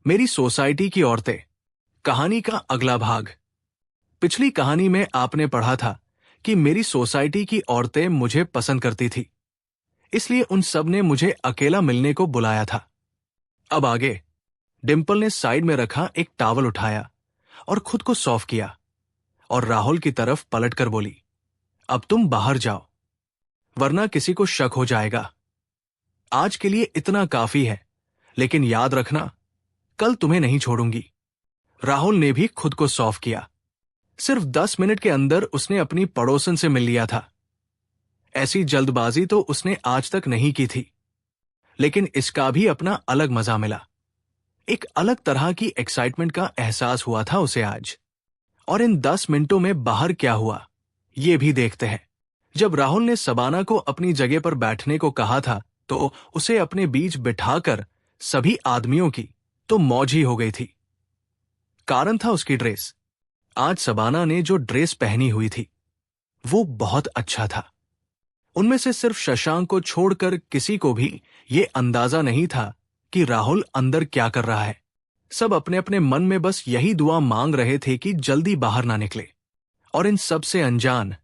मेरी सोसाइटी की औरतें, कहानी का अगला भाग। पिछली कहानी में आपने पढ़ा था कि मेरी सोसाइटी की औरतें मुझे पसंद करती थी, इसलिए उन सब ने मुझे अकेला मिलने को बुलाया था। अब आगे डिंपल ने साइड में रखा एक टॉवल उठाया और खुद को सॉफ्ट किया और राहुल की तरफ पलटकर बोली, अब तुम बाहर जाओ, वरना किसी को शक हो जाएगा। आज के लिए इतना काफी है, लेकिन याद रखना, कल तुम्हें नहीं छोड़ूंगी। राहुल ने भी खुद को सॉफ्ट किया। सिर्फ 10 मिनट के अंदर उसने अपनी पड़ोसन से मिल लिया था। ऐसी जल्दबाजी तो उसने आज तक नहीं की थी, लेकिन इसका भी अपना अलग मजा मिला। एक अलग तरह की एक्साइटमेंट का एहसास हुआ था उसे आज। और इन 10 मिनटों में बाहर क्या हुआ, ये भी देखते हैं। जब राहुल ने सबाना को अपनी जगह पर बैठने को कहा था, तो उसे अपने बीच बिठाकर सभी आदमियों की तो मौज ही हो गई थी। कारण था उसकी ड्रेस। आज सबाना ने जो ड्रेस पहनी हुई थी, वो बहुत अच्छा था। उनमें से सिर्फ शशांक को छोड़कर किसी को भी ये अंदाजा नहीं था कि राहुल अंदर क्या कर रहा है। सब अपने अपने मन में बस यही दुआ मांग रहे थे कि जल्दी बाहर ना निकले। और इन सब से अनजान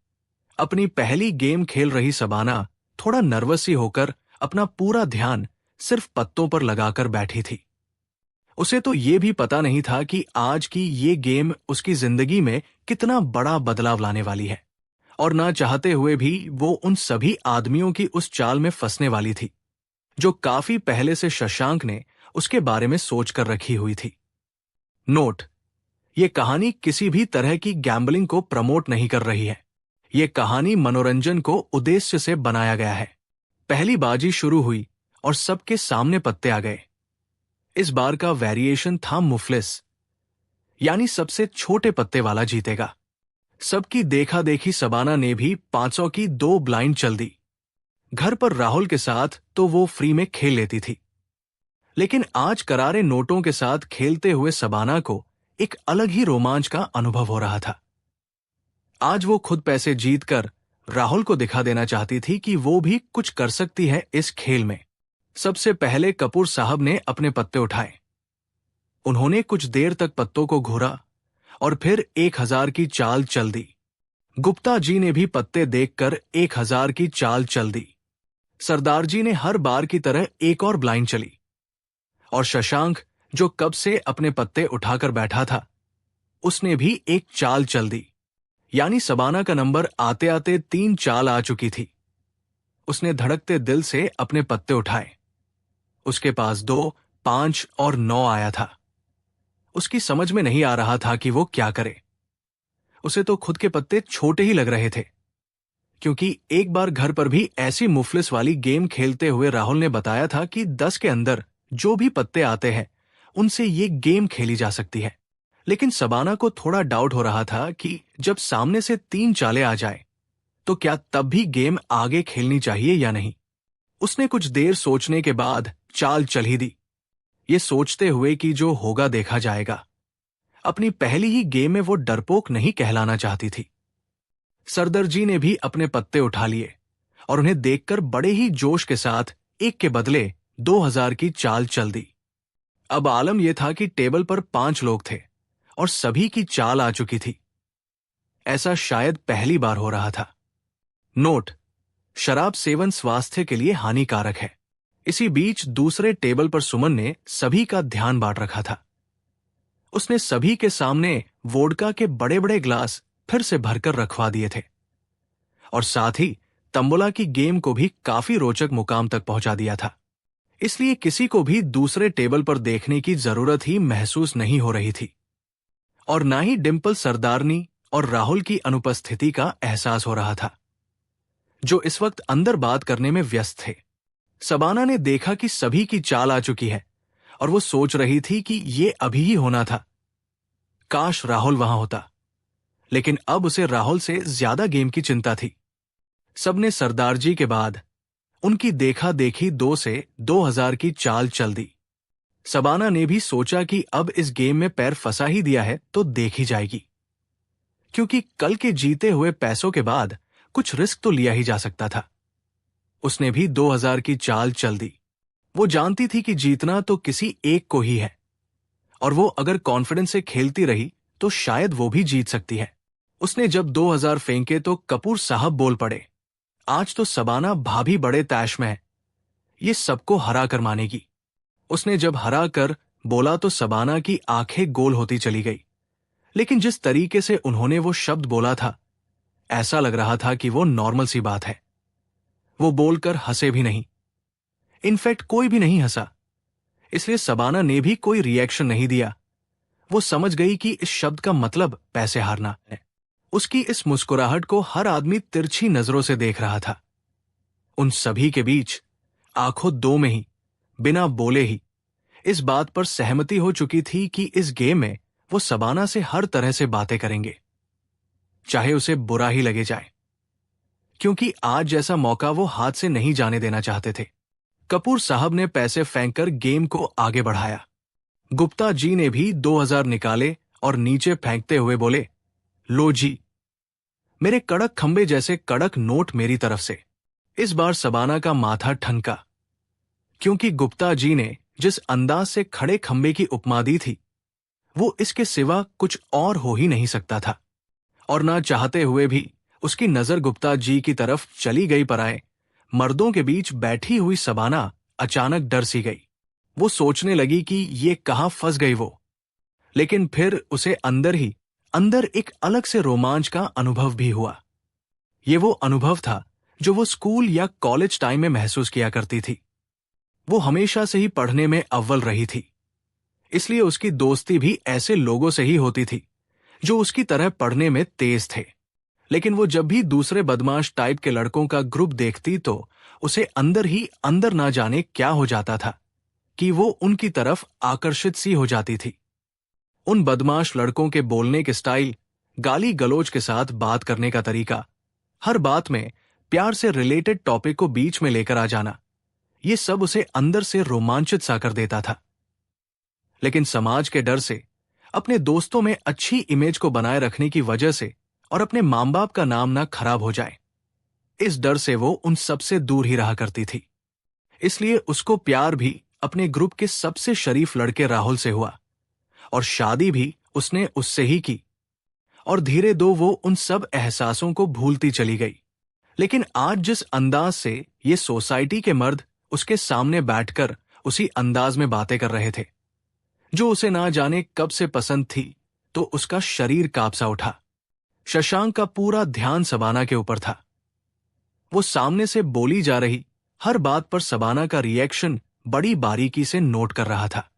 अपनी पहली गेम खेल रही सबाना थोड़ा नर्वस ही होकर अपना पूरा ध्यान सिर्फ पत्तों पर लगाकर बैठी थी। उसे तो ये भी पता नहीं था कि आज की ये गेम उसकी जिंदगी में कितना बड़ा बदलाव लाने वाली है, और ना चाहते हुए भी वो उन सभी आदमियों की उस चाल में फंसने वाली थी जो काफी पहले से शशांक ने उसके बारे में सोच कर रखी हुई थी। नोट: ये कहानी किसी भी तरह की गैम्बलिंग को प्रमोट नहीं कर रही है। ये कहानी मनोरंजन को उद्देश्य से बनाया गया है। पहली बाजी शुरू हुई और सबके सामने पत्ते आ गए। इस बार का वेरिएशन था मुफलिस, यानी सबसे छोटे पत्ते वाला जीतेगा। सबकी देखा देखी सबाना ने भी 500 की 2 ब्लाइंड चल दी। घर पर राहुल के साथ तो वो फ्री में खेल लेती थी, लेकिन आज करारे नोटों के साथ खेलते हुए सबाना को एक अलग ही रोमांच का अनुभव हो रहा था। आज वो खुद पैसे जीतकर राहुल को दिखा देना चाहती थी कि वो भी कुछ कर सकती है इस खेल में। सबसे पहले कपूर साहब ने अपने पत्ते उठाए। उन्होंने कुछ देर तक पत्तों को घूरा और फिर 1000 की चाल चल दी। गुप्ता जी ने भी पत्ते देखकर 1000 की चाल चल दी। सरदार जी ने हर बार की तरह एक और ब्लाइंड चली, और शशांक, जो कब से अपने पत्ते उठाकर बैठा था, उसने भी एक चाल चल दी। यानी सबाना का नंबर आते आते 3 चाल आ चुकी थी। उसने धड़कते दिल से अपने पत्ते उठाए। उसके पास 2, 5 और 9 आया था। उसकी समझ में नहीं आ रहा था कि वो क्या करे। उसे तो खुद के पत्ते छोटे ही लग रहे थे, क्योंकि एक बार घर पर भी ऐसी मुफलिस वाली गेम खेलते हुए राहुल ने बताया था कि 10 के अंदर जो भी पत्ते आते हैं, उनसे ये गेम खेली जा सकती है। लेकिन सबाना को थोड़ा डाउट हो रहा था कि जब सामने से 3 चालें आ जाए, तो क्या तब भी गेम आगे खेलनी चाहिए या नहीं। उसने कुछ देर सोचने के बाद चाल चल ही दी, ये सोचते हुए कि जो होगा देखा जाएगा। अपनी पहली ही गेम में वो डरपोक नहीं कहलाना चाहती थी। सरदार जी ने भी अपने पत्ते उठा लिए और उन्हें देखकर बड़े ही जोश के साथ एक के बदले 2000 की चाल चल दी। अब आलम यह था कि टेबल पर 5 लोग थे और सभी की चाल आ चुकी थी। ऐसा शायद पहली बार हो रहा था। नोट: शराब सेवन स्वास्थ्य के लिए हानिकारक है। इसी बीच दूसरे टेबल पर सुमन ने सभी का ध्यान बांट रखा था। उसने सभी के सामने वोडका के बड़े बड़े ग्लास फिर से भरकर रखवा दिए थे, और साथ ही तंबोला की गेम को भी काफी रोचक मुकाम तक पहुंचा दिया था। इसलिए किसी को भी दूसरे टेबल पर देखने की जरूरत ही महसूस नहीं हो रही थी, और ना ही डिंपल सरदारनी और राहुल की अनुपस्थिति का एहसास हो रहा था, जो इस वक्त अंदर बात करने में व्यस्त थे। सबाना ने देखा कि सभी की चाल आ चुकी है और वो सोच रही थी कि ये अभी ही होना था। काश राहुल वहां होता, लेकिन अब उसे राहुल से ज्यादा गेम की चिंता थी। सबने सरदार जी के बाद उनकी देखा देखी 2 से 2000 की चाल चल दी। सबाना ने भी सोचा कि अब इस गेम में पैर फंसा ही दिया है तो देखी जाएगी, क्योंकि कल के जीते हुए पैसों के बाद कुछ रिस्क तो लिया ही जा सकता था। उसने भी 2000 की चाल चल दी। वो जानती थी कि जीतना तो किसी एक को ही है, और वो अगर कॉन्फिडेंस से खेलती रही तो शायद वो भी जीत सकती है। उसने जब 2000 फेंके तो कपूर साहब बोल पड़े, आज तो सबाना भाभी बड़े तैश में है, ये सबको हरा कर मानेगी। उसने जब हरा कर बोला तो सबाना की आंखें गोल होती चली गई, लेकिन जिस तरीके से उन्होंने वो शब्द बोला था, ऐसा लग रहा था कि वो नॉर्मल सी बात है। वो बोलकर हंसे भी नहीं, इनफैक्ट कोई भी नहीं हंसा, इसलिए सबाना ने भी कोई रिएक्शन नहीं दिया। वो समझ गई कि इस शब्द का मतलब पैसे हारना है। उसकी इस मुस्कुराहट को हर आदमी तिरछी नजरों से देख रहा था। उन सभी के बीच आंखों दो में ही, बिना बोले ही, इस बात पर सहमति हो चुकी थी कि इस गेम में वो सबाना से हर तरह से बातें करेंगे, चाहे उसे बुरा ही लगे जाए, क्योंकि आज जैसा मौका वो हाथ से नहीं जाने देना चाहते थे। कपूर साहब ने पैसे फेंककर गेम को आगे बढ़ाया। गुप्ता जी ने भी 2000 निकाले और नीचे फेंकते हुए बोले, लो जी, मेरे कड़क खंबे जैसे कड़क नोट मेरी तरफ से। इस बार सबाना का माथा ठनका, क्योंकि गुप्ता जी ने जिस अंदाज से खड़े खंबे की उपमा दी थी, वो इसके सिवा कुछ और हो ही नहीं सकता था। और ना चाहते हुए भी उसकी नजर गुप्ता जी की तरफ चली गई, पर आए मर्दों के बीच बैठी हुई सबाना अचानक डर सी गई। वो सोचने लगी कि ये कहाँ फंस गई वो, लेकिन फिर उसे अंदर ही अंदर एक अलग से रोमांच का अनुभव भी हुआ। ये वो अनुभव था जो वो स्कूल या कॉलेज टाइम में महसूस किया करती थी। वो हमेशा से ही पढ़ने में अव्वल रही थी, इसलिए उसकी दोस्ती भी ऐसे लोगों से ही होती थी जो उसकी तरह पढ़ने में तेज थे। लेकिन वो जब भी दूसरे बदमाश टाइप के लड़कों का ग्रुप देखती तो उसे अंदर ही अंदर ना जाने क्या हो जाता था कि वो उनकी तरफ आकर्षित सी हो जाती थी। उन बदमाश लड़कों के बोलने के स्टाइल, गाली गलौज के साथ बात करने का तरीका, हर बात में प्यार से रिलेटेड टॉपिक को बीच में लेकर आ जाना, ये सब उसे अंदर से रोमांचित सा कर देता था। लेकिन समाज के डर से, अपने दोस्तों में अच्छी इमेज को बनाए रखने की वजह से और अपने मां बाप का नाम ना खराब हो जाए, इस डर से वो उन सबसे दूर ही रहा करती थी। इसलिए उसको प्यार भी अपने ग्रुप के सबसे शरीफ लड़के राहुल से हुआ और शादी भी उसने उससे ही की। और धीरे दो वो उन सब एहसासों को भूलती चली गई। लेकिन आज जिस अंदाज से ये सोसाइटी के मर्द उसके सामने बैठकर उसी अंदाज में बातें कर रहे थे, जो उसे ना जाने कब से पसंद थी, तो उसका शरीर कांप सा उठा। शशांक का पूरा ध्यान सबाना के ऊपर था। वो सामने से बोली जा रही हर बात पर सबाना का रिएक्शन बड़ी बारीकी से नोट कर रहा था।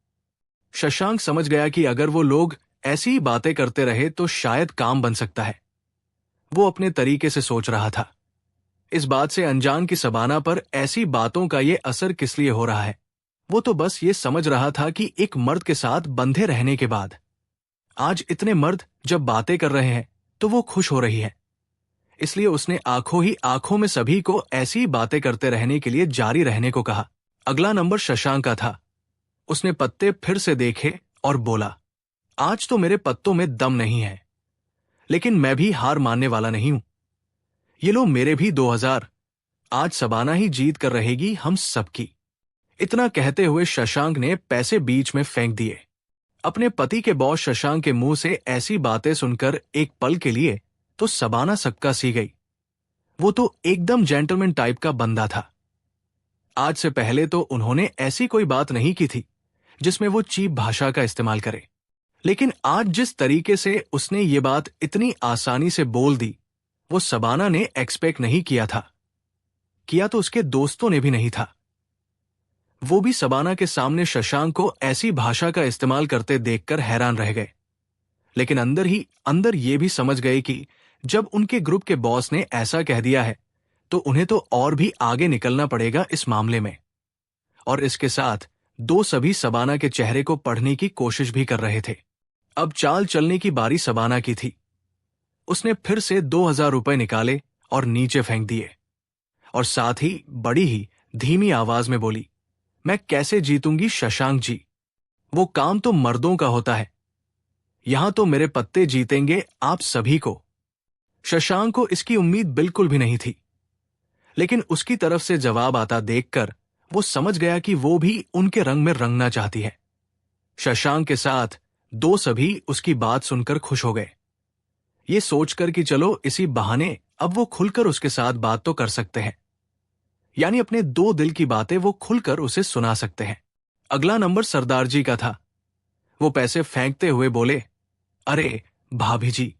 शशांक समझ गया कि अगर वो लोग ऐसी ही बातें करते रहे तो शायद काम बन सकता है। वो अपने तरीके से सोच रहा था, इस बात से अनजान की सबाना पर ऐसी बातों का ये असर किस लिए हो रहा है। वो तो बस ये समझ रहा था कि एक मर्द के साथ बंधे रहने के बाद आज इतने मर्द जब बातें कर रहे हैं तो वो खुश हो रही है। इसलिए उसने आंखों ही आंखों में सभी को ऐसी बातें करते रहने के लिए जारी रहने को कहा। अगला नंबर शशांक का था। उसने पत्ते फिर से देखे और बोला, आज तो मेरे पत्तों में दम नहीं है, लेकिन मैं भी हार मानने वाला नहीं हूं। ये लो मेरे भी 2000, आज सबाना ही जीत कर रहेगी हम सबकी। इतना कहते हुए शशांक ने पैसे बीच में फेंक दिए। अपने पति के बॉस शशांक के मुंह से ऐसी बातें सुनकर एक पल के लिए तो सबाना सक्का सी गई। वो तो एकदम जेंटलमैन टाइप का बंदा था। आज से पहले तो उन्होंने ऐसी कोई बात नहीं की थी जिसमें वो चीप भाषा का इस्तेमाल करे, लेकिन आज जिस तरीके से उसने ये बात इतनी आसानी से बोल दी, वो सबाना ने एक्सपेक्ट नहीं किया था। किया तो उसके दोस्तों ने भी नहीं था। वो भी सबाना के सामने शशांक को ऐसी भाषा का इस्तेमाल करते देखकर हैरान रह गए, लेकिन अंदर ही अंदर ये भी समझ गए कि जब उनके ग्रुप के बॉस ने ऐसा कह दिया है तो उन्हें तो और भी आगे निकलना पड़ेगा इस मामले में। और इसके साथ दो सभी सबाना के चेहरे को पढ़ने की कोशिश भी कर रहे थे। अब चाल चलने की बारी सबाना की थी। उसने फिर से 2000 रुपए निकाले और नीचे फेंक दिए, और साथ ही बड़ी ही धीमी आवाज में बोली, मैं कैसे जीतूंगी शशांक जी, वो काम तो मर्दों का होता है, यहां तो मेरे पत्ते जीतेंगे आप सभी को। शशांक को इसकी उम्मीद बिल्कुल भी नहीं थी, लेकिन उसकी तरफ से जवाब आता देखकर वो समझ गया कि वो भी उनके रंग में रंगना चाहती है। शशांक के साथ दो सभी उसकी बात सुनकर खुश हो गए, ये सोचकर कि चलो इसी बहाने अब वो खुलकर उसके साथ बात तो कर सकते हैं, यानी अपने दो दिल की बातें वो खुलकर उसे सुना सकते हैं। अगला नंबर सरदार जी का था। वो पैसे फेंकते हुए बोले, अरे भाभी जी,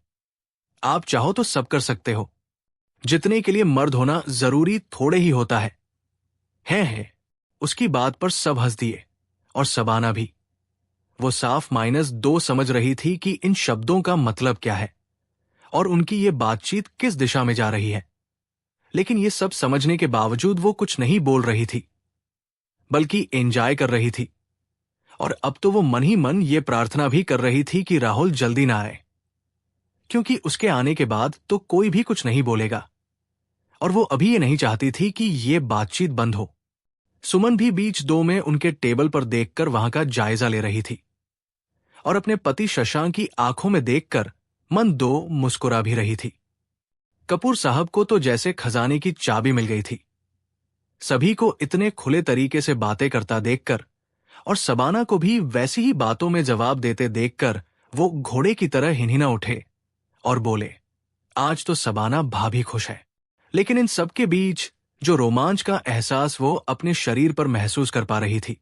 आप चाहो तो सब कर सकते हो, जितने के लिए मर्द होना जरूरी थोड़े ही होता है। है उसकी बात पर सब हंस दिए, और सबाना भी। वो साफ -2 समझ रही थी कि इन शब्दों का मतलब क्या है और उनकी ये बातचीत किस दिशा में जा रही है। लेकिन ये सब समझने के बावजूद वो कुछ नहीं बोल रही थी, बल्कि एंजॉय कर रही थी। और अब तो वो मन ही मन ये प्रार्थना भी कर रही थी कि राहुल जल्दी ना आए, क्योंकि उसके आने के बाद तो कोई भी कुछ नहीं बोलेगा, और वो अभी ये नहीं चाहती थी कि ये बातचीत बंद हो। सुमन भी बीच दो में उनके टेबल पर देखकर वहां का जायजा ले रही थी, और अपने पति शशांक की आंखों में देखकर मन दो मुस्कुरा भी रही थी। कपूर साहब को तो जैसे खजाने की चाबी मिल गई थी। सभी को इतने खुले तरीके से बातें करता देखकर और सबाना को भी वैसी ही बातों में जवाब देते देखकर वो घोड़े की तरह हिनहिना उठे और बोले, आज तो सबाना भाभी खुश है। लेकिन इन सब के बीच जो रोमांच का एहसास वो अपने शरीर पर महसूस कर पा रही थी,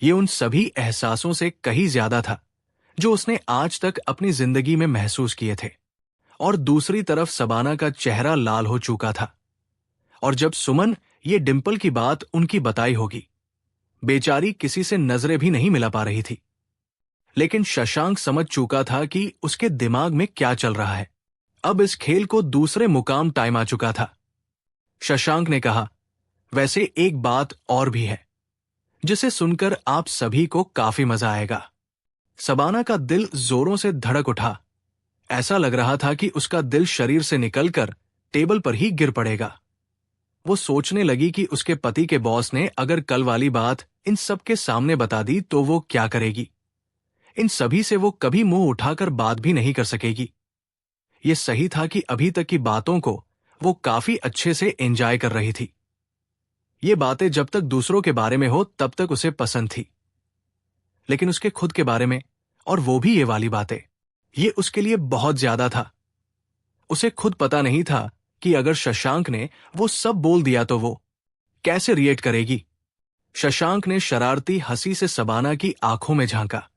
ये उन सभी एहसासों से कहीं ज्यादा था जो उसने आज तक अपनी जिंदगी में महसूस किए थे। और दूसरी तरफ सबाना का चेहरा लाल हो चुका था, और जब सुमन ये डिंपल की बात उनकी बताई होगी, बेचारी किसी से नजरें भी नहीं मिला पा रही थी। लेकिन शशांक समझ चुका था कि उसके दिमाग में क्या चल रहा है। अब इस खेल को दूसरे मुकाम टाइम आ चुका था। शशांक ने कहा, वैसे एक बात और भी है जिसे सुनकर आप सभी को काफी मजा आएगा। सबाना का दिल जोरों से धड़क उठा। ऐसा लग रहा था कि उसका दिल शरीर से निकलकर टेबल पर ही गिर पड़ेगा। वो सोचने लगी कि उसके पति के बॉस ने अगर कल वाली बात इन सब के सामने बता दी तो वो क्या करेगी। इन सभी से वो कभी मुंह उठाकर बात भी नहीं कर सकेगी। ये सही था कि अभी तक की बातों को वो काफी अच्छे से एंजॉय कर रही थी। ये बातें जब तक दूसरों के बारे में हो तब तक उसे पसंद थी, लेकिन उसके खुद के बारे में, और वो भी ये वाली बातें, ये उसके लिए बहुत ज्यादा था। उसे खुद पता नहीं था कि अगर शशांक ने वो सब बोल दिया तो वो कैसे रिएक्ट करेगी। शशांक ने शरारती हंसी से सबाना की आंखों में झांका।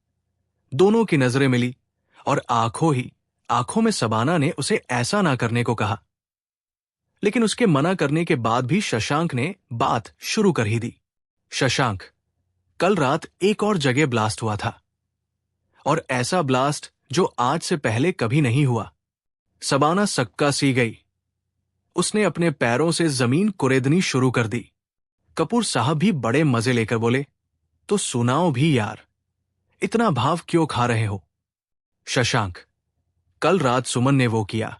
दोनों की नजरें मिली और आंखों में सबाना ने उसे ऐसा ना करने को कहा। लेकिन उसके मना करने के बाद भी शशांक ने बात शुरू कर ही दी। शशांक, कल रात एक और जगह ब्लास्ट हुआ था, और ऐसा ब्लास्ट जो आज से पहले कभी नहीं हुआ। सबाना सक्का सी गई। उसने अपने पैरों से जमीन कुरेदनी शुरू कर दी। कपूर साहब भी बड़े मजे लेकर बोले, तो सुनाओ भी यार, इतना भाव क्यों खा रहे हो। शशांक, कल रात सुमन ने वो किया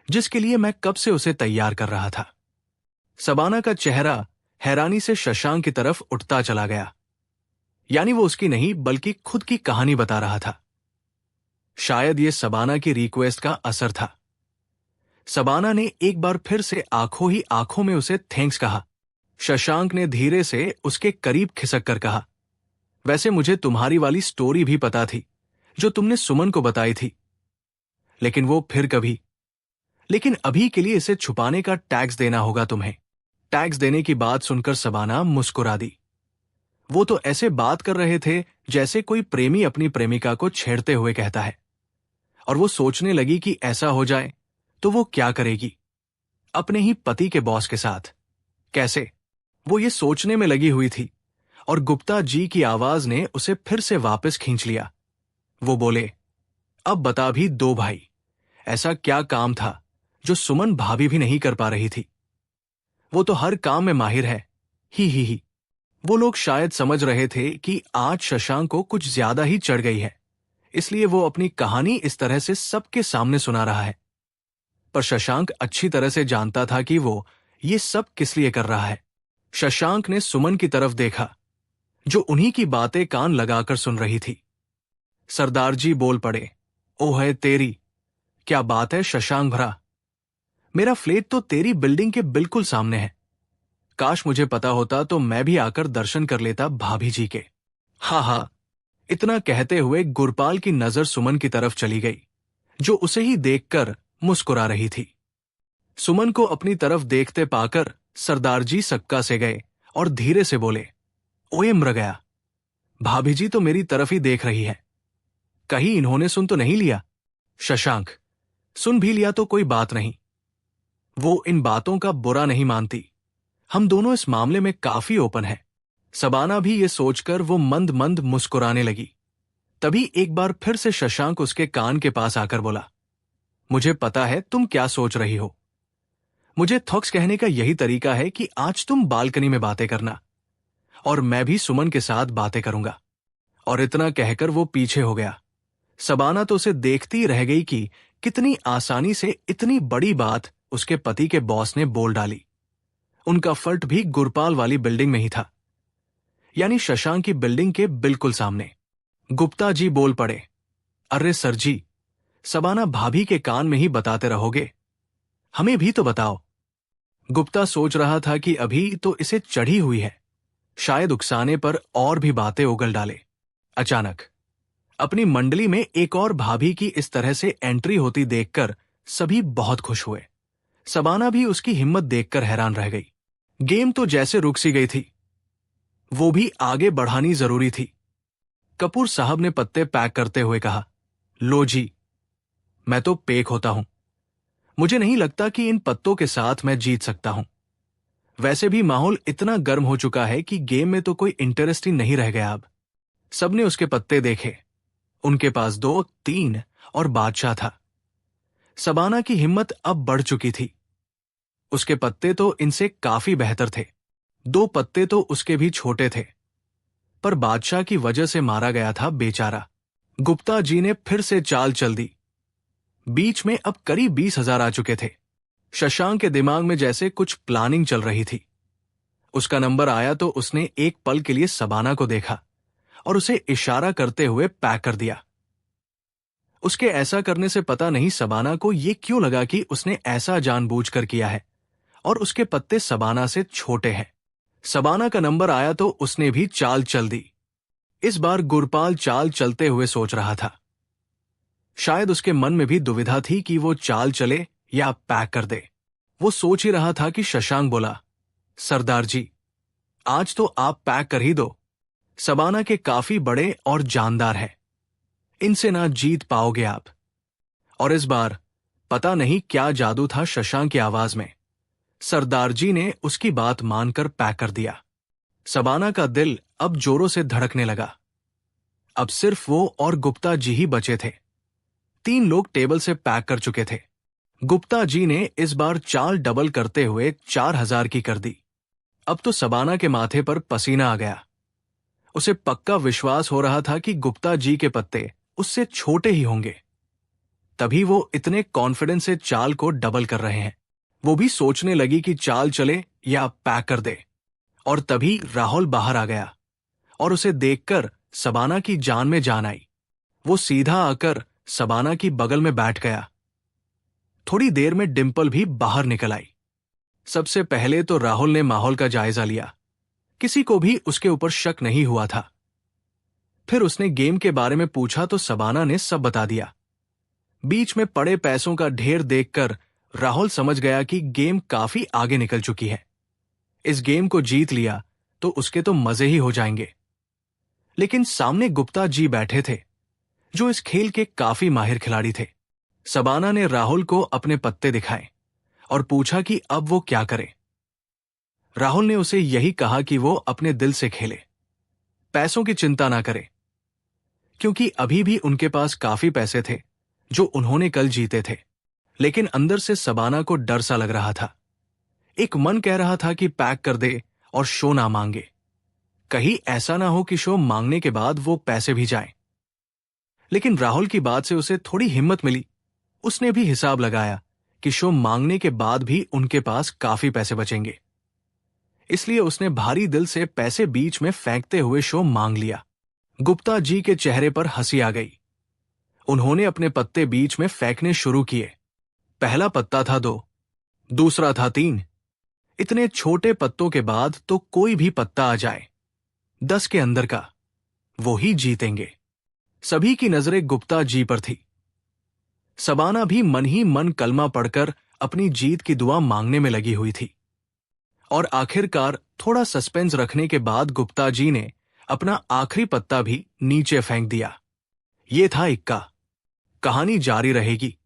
जिसके लिए मैं कब से उसे तैयार कर रहा था। सबाना का चेहरा हैरानी से शशांक की तरफ उठता चला गया, यानी वो उसकी नहीं बल्कि खुद की कहानी बता रहा था। शायद ये सबाना की रिक्वेस्ट का असर था। सबाना ने एक बार फिर से आंखों ही आंखों में उसे थैंक्स कहा। शशांक ने धीरे से उसके करीब खिसक कर कहा, वैसे मुझे तुम्हारी वाली स्टोरी भी पता थी जो तुमने सुमन को बताई थी, लेकिन वो फिर कभी। लेकिन अभी के लिए इसे छुपाने का टैक्स देना होगा तुम्हें। टैक्स देने की बात सुनकर सबाना मुस्कुरा दी। वो तो ऐसे बात कर रहे थे जैसे कोई प्रेमी अपनी प्रेमिका को छेड़ते हुए कहता है, और वो सोचने लगी कि ऐसा हो जाए तो वो क्या करेगी अपने ही पति के बॉस के साथ, कैसे। वो ये सोचने में लगी हुई थी, और गुप्ता जी की आवाज ने उसे फिर से वापस खींच लिया। वो बोले, अब बता भी दो भाई, ऐसा क्या काम था जो सुमन भाभी भी नहीं कर पा रही थी। वो तो हर काम में माहिर है। ही। वो लोग शायद समझ रहे थे कि आज शशांक को कुछ ज्यादा ही चढ़ गई है, इसलिए वो अपनी कहानी इस तरह से सबके सामने सुना रहा है। पर शशांक अच्छी तरह से जानता था कि वो ये सब किस लिए कर रहा है। शशांक ने सुमन की तरफ देखा, जो उन्हीं की बातें कान लगाकर सुन रही थी। सरदार जी बोल पड़े, ओ है तेरी, क्या बात है शशांक भरा, मेरा फ्लैट तो तेरी बिल्डिंग के बिल्कुल सामने है। काश मुझे पता होता तो मैं भी आकर दर्शन कर लेता भाभी जी के। हाँ, इतना कहते हुए गुरपाल की नजर सुमन की तरफ चली गई, जो उसे ही देखकर मुस्कुरा रही थी। सुमन को अपनी तरफ देखते पाकर सरदार जी सक्का से गए और धीरे से बोले, ओए मर गया, भाभी जी तो मेरी तरफ ही देख रही है, कहीं इन्होंने सुन तो नहीं लिया? शशांक, सुन भी लिया तो कोई बात नहीं, वो इन बातों का बुरा नहीं मानती, हम दोनों इस मामले में काफी ओपन हैं। सबाना भी ये सोचकर वो मंद मंद मुस्कुराने लगी। तभी एक बार फिर से शशांक उसके कान के पास आकर बोला, मुझे पता है तुम क्या सोच रही हो। मुझे थॉक्स कहने का यही तरीका है कि आज तुम बालकनी में बातें करना और मैं भी सुमन के साथ बातें करूंगा। और इतना कहकर वो पीछे हो गया। सबाना तो उसे देखती रह गई कि कितनी आसानी से इतनी बड़ी बात उसके पति के बॉस ने बोल डाली। उनका फ्लैट भी गुरपाल वाली बिल्डिंग में ही था, यानी शशांक की बिल्डिंग के बिल्कुल सामने। गुप्ता जी बोल पड़े, अरे सर जी, सबाना भाभी के कान में ही बताते रहोगे, हमें भी तो बताओ। गुप्ता सोच रहा था कि अभी तो इसे चढ़ी हुई है, शायद उकसाने पर और भी बातें उगल डाले। अचानक अपनी मंडली में एक और भाभी की इस तरह से एंट्री होती देखकर सभी बहुत खुश हुए। सबाना भी उसकी हिम्मत देखकर हैरान रह गई। गेम तो जैसे रुक सी गई थी, वो भी आगे बढ़ानी जरूरी थी। कपूर साहब ने पत्ते पैक करते हुए कहा, लो जी, मैं तो पेक होता हूं, मुझे नहीं लगता कि इन पत्तों के साथ मैं जीत सकता हूं। वैसे भी माहौल इतना गर्म हो चुका है कि गेम में तो कोई इंटरेस्ट ही नहीं रह गया अब। सबने उसके पत्ते देखे, उनके पास 2, 3 और बादशाह था। सबाना की हिम्मत अब बढ़ चुकी थी। उसके पत्ते तो इनसे काफी बेहतर थे, 2 पत्ते तो उसके भी छोटे थे, पर बादशाह की वजह से मारा गया था बेचारा। गुप्ता जी ने फिर से चाल चल दी। बीच में अब करीब 20,000 आ चुके थे। शशांक के दिमाग में जैसे कुछ प्लानिंग चल रही थी। उसका नंबर आया तो उसने एक पल के लिए सबाना को देखा और उसे इशारा करते हुए पैक कर दिया। उसके ऐसा करने से पता नहीं सबाना को यह क्यों लगा कि उसने ऐसा जानबूझकर किया है और उसके पत्ते सबाना से छोटे हैं। सबाना का नंबर आया तो उसने भी चाल चल दी। इस बार गुरपाल चाल चलते हुए सोच रहा था। शायद उसके मन में भी दुविधा थी कि वो चाल चले या पैक कर दे। वो सोच ही रहा था कि शशांक बोला, सरदार जी, आज तो आप पैक कर ही दो, सबाना के काफी बड़े और जानदार हैं, इनसे ना जीत पाओगे आप। और इस बार पता नहीं क्या जादू था शशांक की आवाज में। सरदार जी ने उसकी बात मानकर पैक कर दिया। सबाना का दिल अब जोरों से धड़कने लगा। अब सिर्फ वो और गुप्ता जी ही बचे थे। 3 लोग टेबल से पैक कर चुके थे। गुप्ता जी ने इस बार चाल डबल करते हुए 4,000 की कर दी। अब तो सबाना के माथे पर पसीना आ गया। उसे पक्का विश्वास हो रहा था कि गुप्ता जी के पत्ते उससे छोटे ही होंगे, तभी वो इतने कॉन्फिडेंस से चाल को डबल कर रहे हैं। वो भी सोचने लगी कि चाल चले या पैक कर दे। और तभी राहुल बाहर आ गया और उसे देखकर सबाना की जान में जान आई। वो सीधा आकर सबाना की बगल में बैठ गया। थोड़ी देर में डिंपल भी बाहर निकल आई। सबसे पहले तो राहुल ने माहौल का जायजा लिया। किसी को भी उसके ऊपर शक नहीं हुआ था। फिर उसने गेम के बारे में पूछा तो सबाना ने सब बता दिया। बीच में पड़े पैसों का ढेर देखकर राहुल समझ गया कि गेम काफी आगे निकल चुकी है। इस गेम को जीत लिया तो उसके तो मजे ही हो जाएंगे। लेकिन सामने गुप्ता जी बैठे थे, जो इस खेल के काफी माहिर खिलाड़ी थे। सबाना ने राहुल को अपने पत्ते दिखाए और पूछा कि अब वो क्या करे। राहुल ने उसे यही कहा कि वो अपने दिल से खेले, पैसों की चिंता ना करे, क्योंकि अभी भी उनके पास काफी पैसे थे जो उन्होंने कल जीते थे। लेकिन अंदर से सबाना को डर सा लग रहा था। एक मन कह रहा था कि पैक कर दे और शो ना मांगे, कहीं ऐसा ना हो कि शो मांगने के बाद वो पैसे भी जाएं। लेकिन राहुल की बात से उसे थोड़ी हिम्मत मिली। उसने भी हिसाब लगाया कि शो मांगने के बाद भी उनके पास काफी पैसे बचेंगे, इसलिए उसने भारी दिल से पैसे बीच में फेंकते हुए शो मांग लिया। गुप्ता जी के चेहरे पर हंसी आ गई। उन्होंने अपने पत्ते बीच में फेंकने शुरू किए। पहला पत्ता था 2, दूसरा था 3। इतने छोटे पत्तों के बाद तो कोई भी पत्ता आ जाए 10 के अंदर का, वो ही जीतेंगे। सभी की नजरें गुप्ता जी पर थी। सबाना भी मन ही मन कलमा पढ़कर अपनी जीत की दुआ मांगने में लगी हुई थी। और आखिरकार थोड़ा सस्पेंस रखने के बाद गुप्ता जी ने अपना आखिरी पत्ता भी नीचे फेंक दिया। ये था इक्का। कहानी जारी रहेगी।